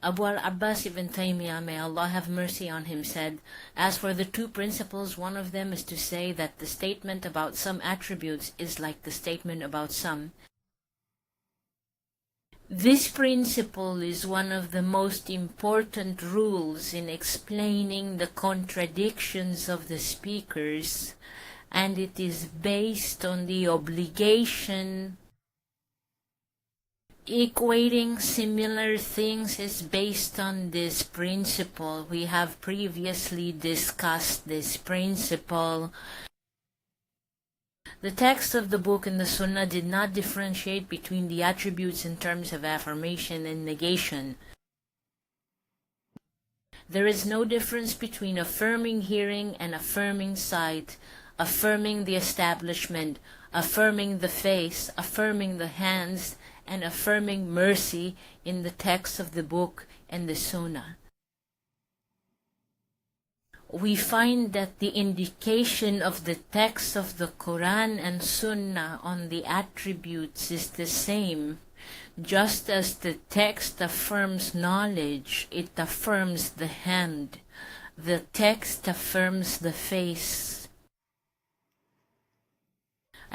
al-ʿAbbas ibn Taymiyyah, may Allah have mercy on him, said, as for the two principles, one of them is to say that the statement about some attributes is like the statement about some. This principle is one of the most important rules in explaining the contradictions of the speakers, and it is based on the obligation. Equating similar things is based on this principle. We have previously discussed this principle. The text of the book and the Sunnah did not differentiate between the attributes in terms of affirmation and negation. There is no difference between affirming hearing and affirming sight, affirming the establishment, affirming the face, affirming the hands, and affirming mercy in the text of the book and the Sunnah. We find that the indication of the text of the Qur'an and Sunnah on the attributes is the same. Just as the text affirms knowledge, it affirms the hand. The text affirms the face.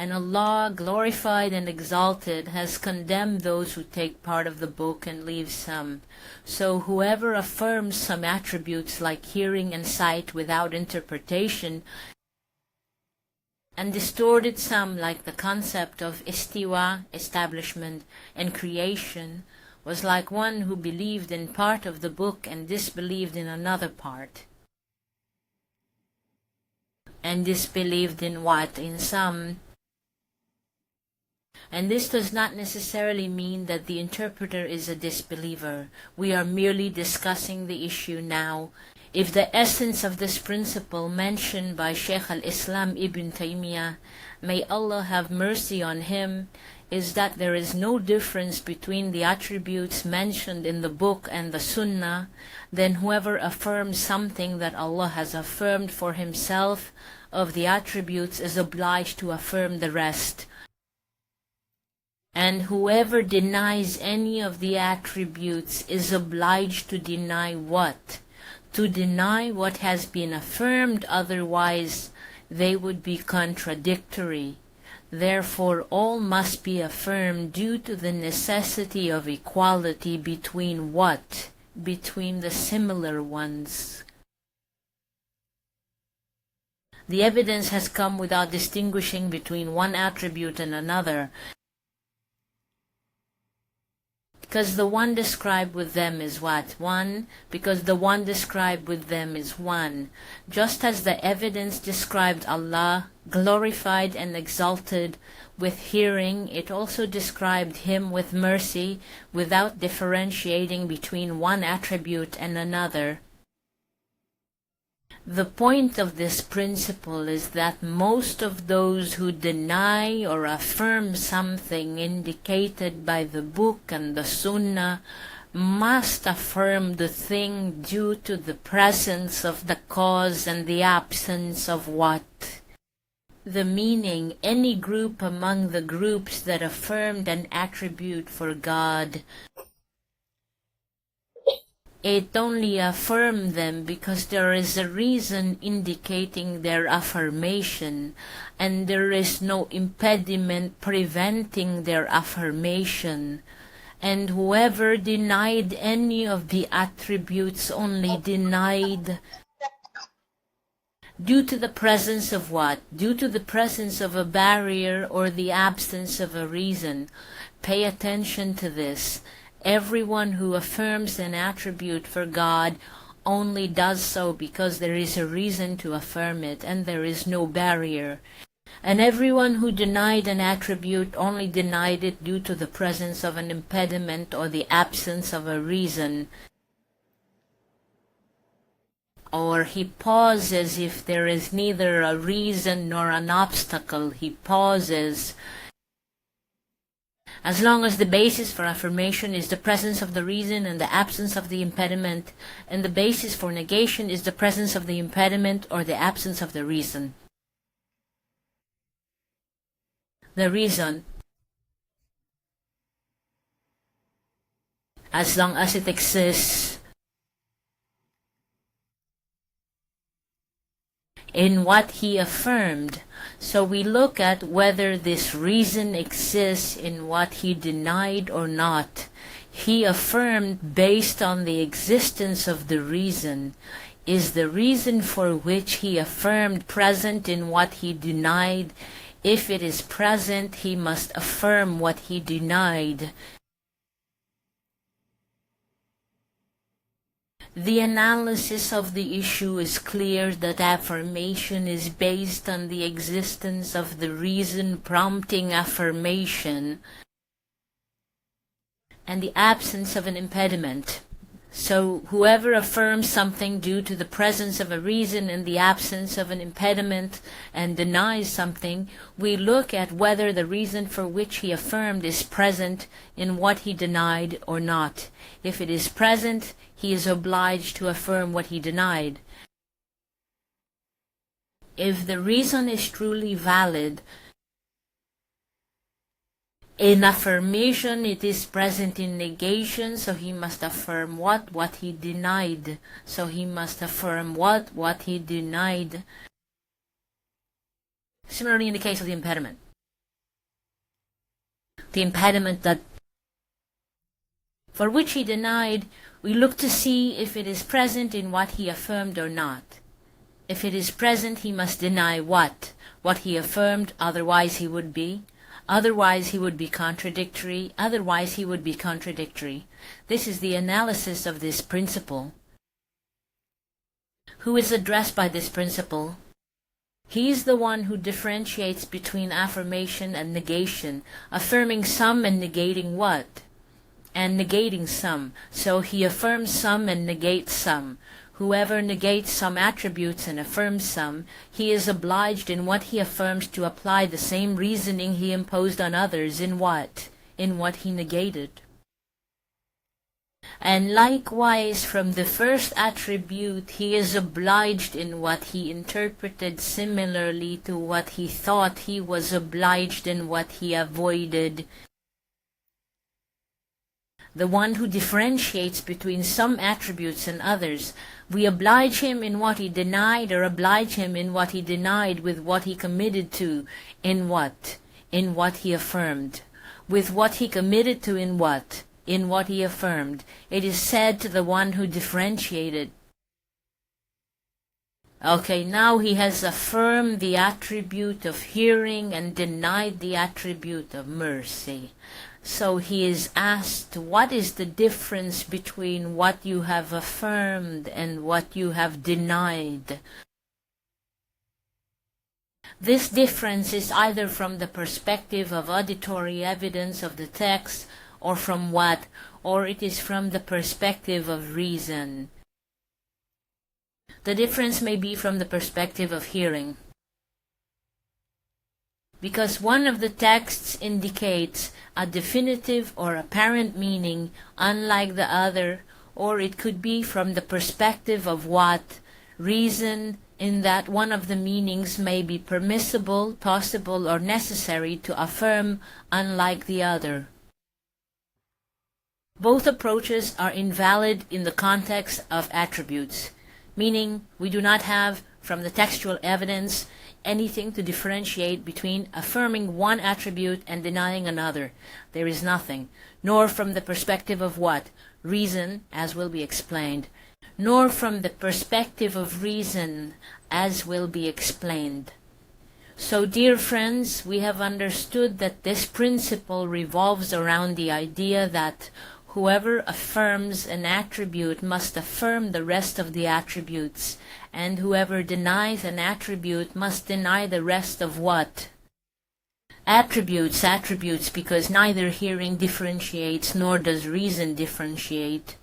And Allah, glorified and exalted, has condemned those who take part of the book and leave some. So whoever affirms some attributes like hearing and sight without interpretation, and distorted some like the concept of istiwāʼ, establishment, and creation, was like one who believed in part of the book and disbelieved in another part. And disbelieved in what? In some. And this does not necessarily mean that the interpreter is a disbeliever. We are merely discussing the issue now. If the essence of this principle mentioned by Shaykh al-Islam ibn Taymiyyah, may Allah have mercy on him, is that there is no difference between the attributes mentioned in the book and the Sunnah, then whoever affirms something that Allah has affirmed for himself of the attributes is obliged to affirm the rest. And whoever denies any of the attributes is obliged to deny what? To deny what has been affirmed, otherwise they would be contradictory. Therefore all must be affirmed due to the necessity of equality between what? Between the similar ones. The evidence has come without distinguishing between one attribute and another, because the one described with them is what? One. Because the one described with them is one. Just as the evidence described Allah, glorified and exalted, with hearing, it also described Him with mercy, without differentiating between one attribute and another. The point of this principle is that most of those who deny or affirm something indicated by the book and the Sunnah must affirm the thing due to the presence of the cause and the absence of what? The meaning. Any group among the groups that affirmed an attribute for God, it only affirmed them because there is a reason indicating their affirmation, and there is no impediment preventing their affirmation. And whoever denied any of the attributes only denied due to the presence of what? Due to the presence of a barrier or the absence of a reason. Pay attention to this. Everyone who affirms an attribute for God only does so because there is a reason to affirm it, and there is no barrier. And everyone who denied an attribute only denied it due to the presence of an impediment or the absence of a reason. Or he pauses if there is neither a reason nor an obstacle. He pauses. As long as the basis for affirmation is the presence of the reason and the absence of the impediment, and the basis for negation is the presence of the impediment or the absence of the reason. The reason. as long as it exists in what he affirmed. So we look at whether this reason exists in what he denied or not. He affirmed based on the existence of the reason. Is the reason for which he affirmed present in what he denied? If it is present, he must affirm what he denied. The analysis of the issue is clear that affirmation is based on the existence of the reason prompting affirmation and the absence of an impediment. So whoever affirms something due to the presence of a reason and the absence of an impediment and denies something, we look at whether the reason for which he affirmed is present in what he denied or not. If it is present, he is obliged to affirm what he denied. If the reason is truly valid, in affirmation it is present in negation, so he must affirm what he denied. So he must affirm what he denied. Similarly in the case of the impediment. The impediment that for which he denied, we look to see if it is present in what he affirmed or not. If it is present, he must deny what he affirmed, otherwise he would be contradictory, otherwise he would be contradictory. This is the analysis of this principle. Who is addressed by this principle? He is the one who differentiates between affirmation and negation, affirming some and negating what? And negating some. So he affirms some and negates some. Whoever negates some attributes and affirms some, he is obliged in what he affirms to apply the same reasoning he imposed on others in what? In what he negated. And likewise from the first attribute he is obliged in what he interpreted similarly to what he thought he was obliged in what he avoided. The one who differentiates between some attributes and others, we oblige him in what he denied or oblige him in what he denied with what he committed to in what? In what he affirmed. With what he committed to in what? In what he affirmed. It is said to the one who differentiated. Okay, now he has affirmed the attribute of hearing and denied the attribute of mercy. So he is asked, what is the difference between what you have affirmed and what you have denied? This difference is either from the perspective of auditory evidence of the text, or from what? Or it is from the perspective of reason. The difference may be from the perspective of hearing, because one of the texts indicates a definitive or apparent meaning unlike the other, or it could be from the perspective of what? Reason, in that one of the meanings may be permissible, possible, or necessary to affirm unlike the other. Both approaches are invalid in the context of attributes, meaning we do not have from the textual evidence anything to differentiate between affirming one attribute and denying another. There is nothing, nor from the perspective of what? Reason, as will be explained, nor from the perspective of reason, as will be explained. So, dear friends, we have understood that this principle revolves around the idea that whoever affirms an attribute must affirm the rest of the attributes, and whoever denies an attribute must deny the rest of what? Attributes, because neither hearing differentiates nor does reason differentiate.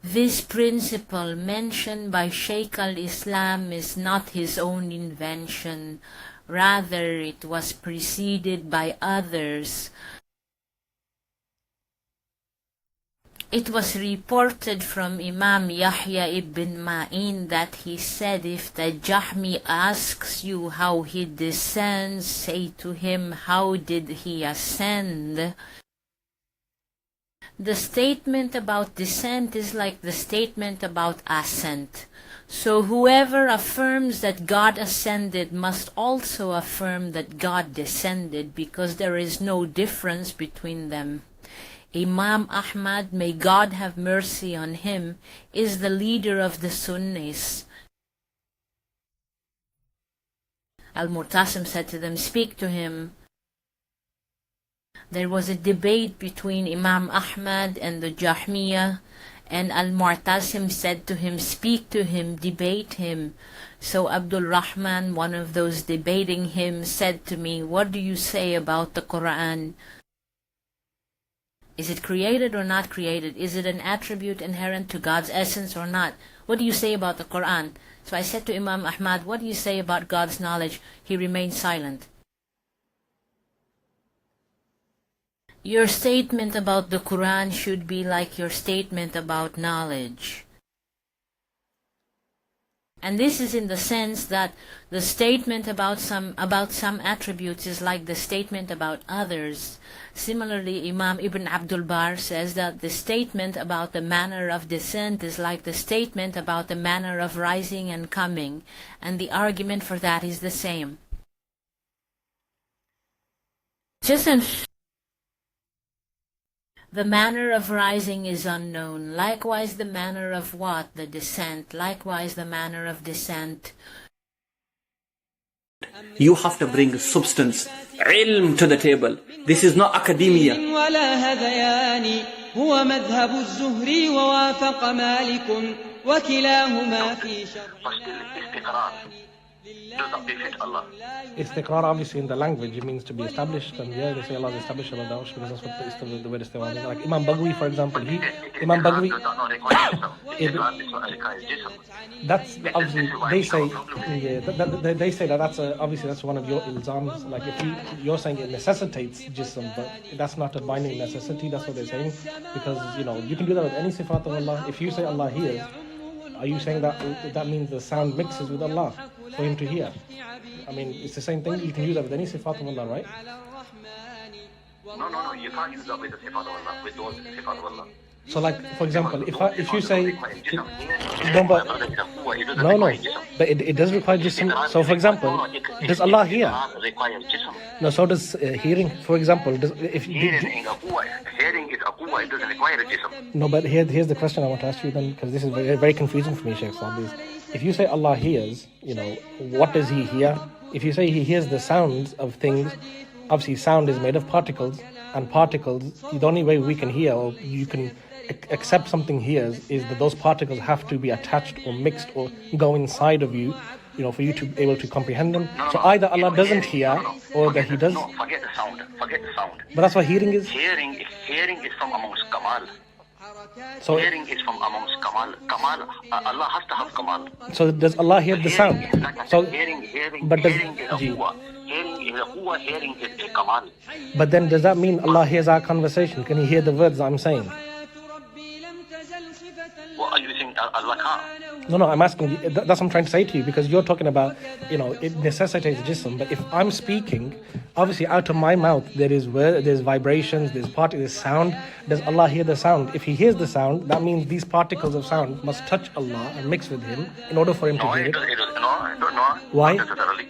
This principle mentioned by Shaykh al-Islam is not his own invention. Rather, it was preceded by others. It was reported from Imam Yahya ibn Ma'in that he said, if the Jahmi asks you how he descends, say to him, how did he ascend? The statement about descent is like the statement about ascent. So whoever affirms that God ascended must also affirm that God descended, because there is no difference between them. Imam Ahmad, may God have mercy on him, is the leader of the Sunnis. Al-Mu'tasim said to them, speak to him. There was a debate between Imam Ahmad and the Jahmiyyah, and Al-Mu'tasim said to him, speak to him, debate him. So Abdul Rahman, one of those debating him, said to me, what do you say about the Qur'an? Is it created or not created? Is it an attribute inherent to God's essence or not? What do you say about the Qur'an? So I said to Imam Ahmad, what do you say about God's knowledge? He remained silent. Your statement about the Qur'an should be like your statement about knowledge. And this is in the sense that the statement about some attributes is like the statement about others. Similarly, Imam Ibn Abdul Bar says that the statement about the manner of descent is like the statement about the manner of rising and coming, and the argument for that is the same. The manner of rising is unknown. Likewise, the manner of what? The descent. Likewise, the manner of descent. You have to bring substance, ilm to the table. This is not academia. Does not befit Allah. Istiqrar, obviously in the language, it means to be established, and yeah, they say Allah is established on the arsh, because that's what the word istiwa means. Like Imam Baghawi, for example, Imam Baghawi, that's obviously, they say that that's obviously that's one of your ilzams. Like if you're saying it necessitates jism, but that's not a binding necessity. That's what they're saying, because you can do that with any sifaat of Allah. If you say Allah hears, are you saying that means the sound mixes with Allah for him to hear? I mean, it's the same thing. You can use that with any sifaat of Allah, right? No, you can't use that with the sifaat of Allah, with those sifaat of Allah. So, like, for example, if you say but it does require jism. So, for example, does Allah hear? No, so does hearing. For example, Hearing is aqwa, it doesn't require a jism. No, but here's the question I want to ask you then, because this is very, very confusing for me, Shaykh Saab. If you say Allah hears, what does He hear? If you say He hears the sounds of things, obviously sound is made of particles, and particles, the only way we can hear, or you can accept something hears, is that those particles have to be attached or mixed or go inside of you, for you to be able to comprehend them. So either Allah doesn't hear, or that He does. No, forget the sound. But that's what hearing is. Hearing is from amongst kamal. So hearing is from amongst kamal. Allah has to have kamal. So does Allah hear the sound? So hearing is aqwa. Hearing is kamal. But then does that mean Allah hears our conversation? Can He hear the words I'm saying? What are you saying? Allah can't? No, I'm asking you, that's what I'm trying to say to you, because you're talking about, it necessitates jism. But if I'm speaking, obviously out of my mouth there is word, there's vibrations, there's sound. Does Allah hear the sound? If He hears the sound, that means these particles of sound must touch Allah and mix with Him in order for Him to hear it. No. Why? Not necessarily.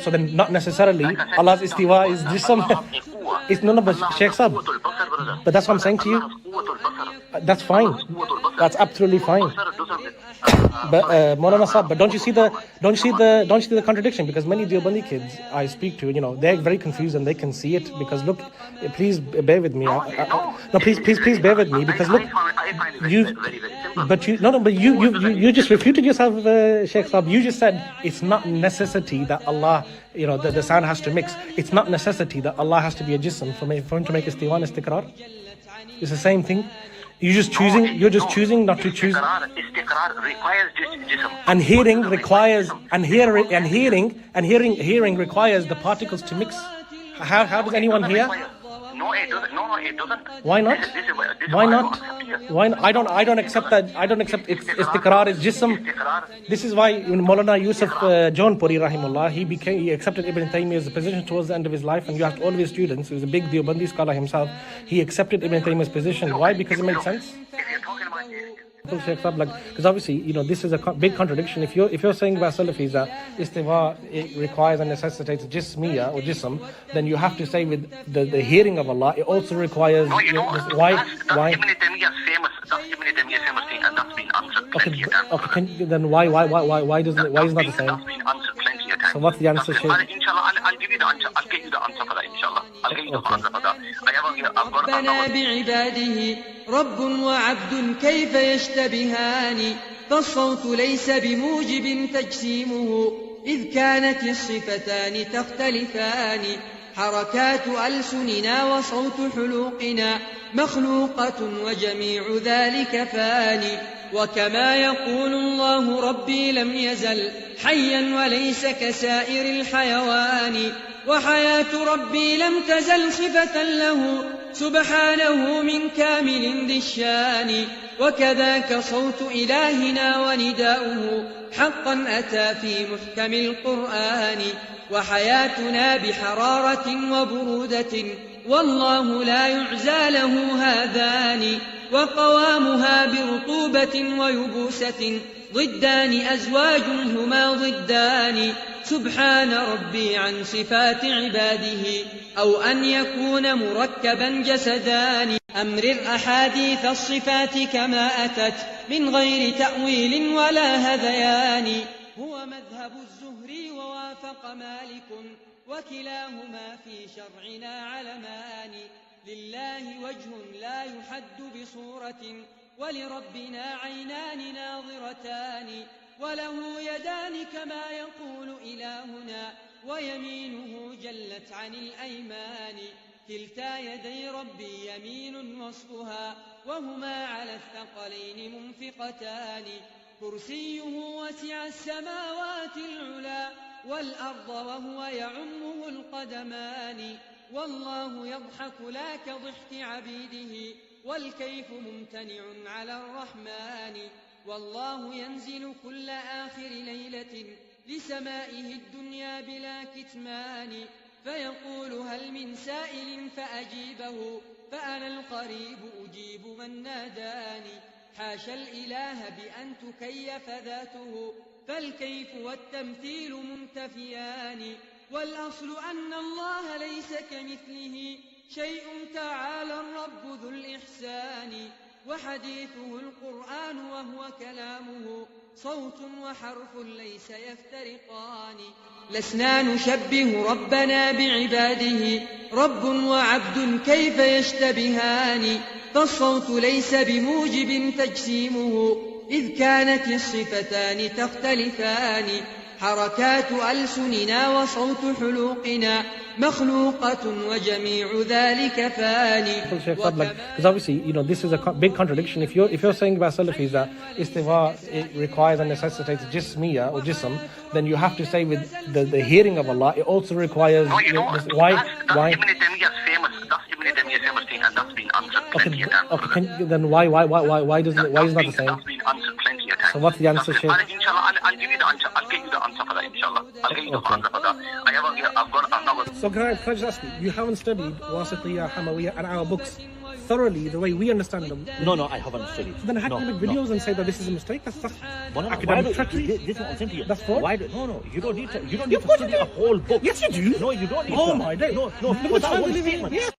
So then not necessarily. Allah's istiwa is jism. It's none of us, Shaykh Saab. But that's what I'm saying to you. That's fine. That's absolutely fine. But Maulana Saab, but don't you see the contradiction? Because many Deobandi kids I speak to, they're very confused and they can see it. Because look, please bear with me. Please bear with me. Because look, you just refuted yourself, Shaykh Saab. You just said it's not necessity that Allah, the sound has to mix. It's not necessity that Allah has to be a jism for him to make istiwa and istiqrar. It's the same thing. You're just choosing not to choose. Istiqrar requires jism. And hearing requires, hearing requires the particles to mix. How does anyone hear? No, it doesn't. Why not? Why not? Why? I don't accept that. I don't accept istiqrar is jism. This is why Maulana Yusuf Jaunpuri rahimullah, he accepted Ibn Taymiyyah's position towards the end of his life, and you asked all of his students, he was a big Deobandi scholar himself, he accepted Ibn Taymiyyah's position. Why? Because it made sense. Because obviously, this is a big contradiction. If you're saying about Salafis that istiwāʼ it requires and necessitates jismiyya or jism, then you have to say with the hearing of Allah, it also requires. No, why? Ibn Taymiyyah's famous. That's Ibn Taymiyyah's famous thing, and that's been answered plenty of times. Okay, then why is it not the same? That's been answered plenty of times. So what's the answer? Inshallah, I'll give you the answer. I'll get you the answer for that. Inshallah, I'll get you the answer for that. ربنا بعباده رب وعبد كيف يشتبهان فالصوت ليس بموجب تجسيمه إذ كانت الصفتان تختلفان حركات ألسننا وصوت حلوقنا مخلوقة وجميع ذلك فاني وكما يقول الله ربي لم يزل حيا وليس كسائر الحيوان وحياة ربي لم تزل صفة له سبحانه من كامل ذي الشان وكذاك صوت إلهنا ونداؤه حقا أتى في محكم القرآن وحياتنا بحرارة وبرودة والله لا يعزى له هذان وقوامها برطوبة ويبوسة ضدان أزواج هما ضدان سبحان ربي عن صفات عباده أو أن يكون مركبا جسدان أمرر أحاديث الصفات كما أتت من غير تأويل ولا هذيان هو مذهب الزهري ووافق مالك وكلاهما في شرعنا علمان لله وجه لا يحد بصورة ولربنا عينان ناظرتان وله يدان كما يقول إلهنا ويمينه جلت عن الأيمان كلتا يدي ربي يمين وصفها وهما على الثقلين منفقتان كرسيه وسع السماوات العلا والأرض وهو يعمه القدمان والله يضحك لا كضحك عبيده والكيف ممتنع على الرحمن والله ينزل كل آخر ليلة لسمائه الدنيا بلا كتمان فيقول هل من سائل فأجيبه فأنا القريب أجيب من ناداني حاشا الإله بأن تكيف ذاته فالكيف والتمثيل منتفيان والأصل أن الله ليس كمثله شيء تعالى الرب ذو الإحسان وحديثه القرآن وهو كلامه صوت وحرف ليس يفترقان لسنا نشبه ربنا بعباده رب وعبد كيف يشتبهان فالصوت ليس بموجب تجسيمه إذ كانت الصفتان تختلفان حركات ألسننا وصوت حلوقنا مخلوقة وجميع ذلك فاني. Because obviously, this is a big contradiction. If you're saying about Salafis that istiwāʼ it requires and necessitates jismiyya or jism, then you have to say with the hearing of Allah, it also requires. Why? Ibn Taymiyyah's famous. That's Ibn Taymiyyah's famous thing, and that's been answered plenty of times. Okay, then why is it not the same? That's been answered plenty of times. So what's the answer, Shaykh? Inshallah, I'll give you the answer. I'll get you the answer for that. Inshallah, I'll get you the answer for that. So can I just ask you haven't studied Wasitiyya, Hamawiyya and our books thoroughly the way we understand them? No, I haven't studied. Then how can you make videos and say that this is a mistake? That's academic treachery. This is what I'm saying to you. That's fraud. No, you don't need to study a whole book. Yes, you do. No, you don't need to. Oh my day. No, that one statement.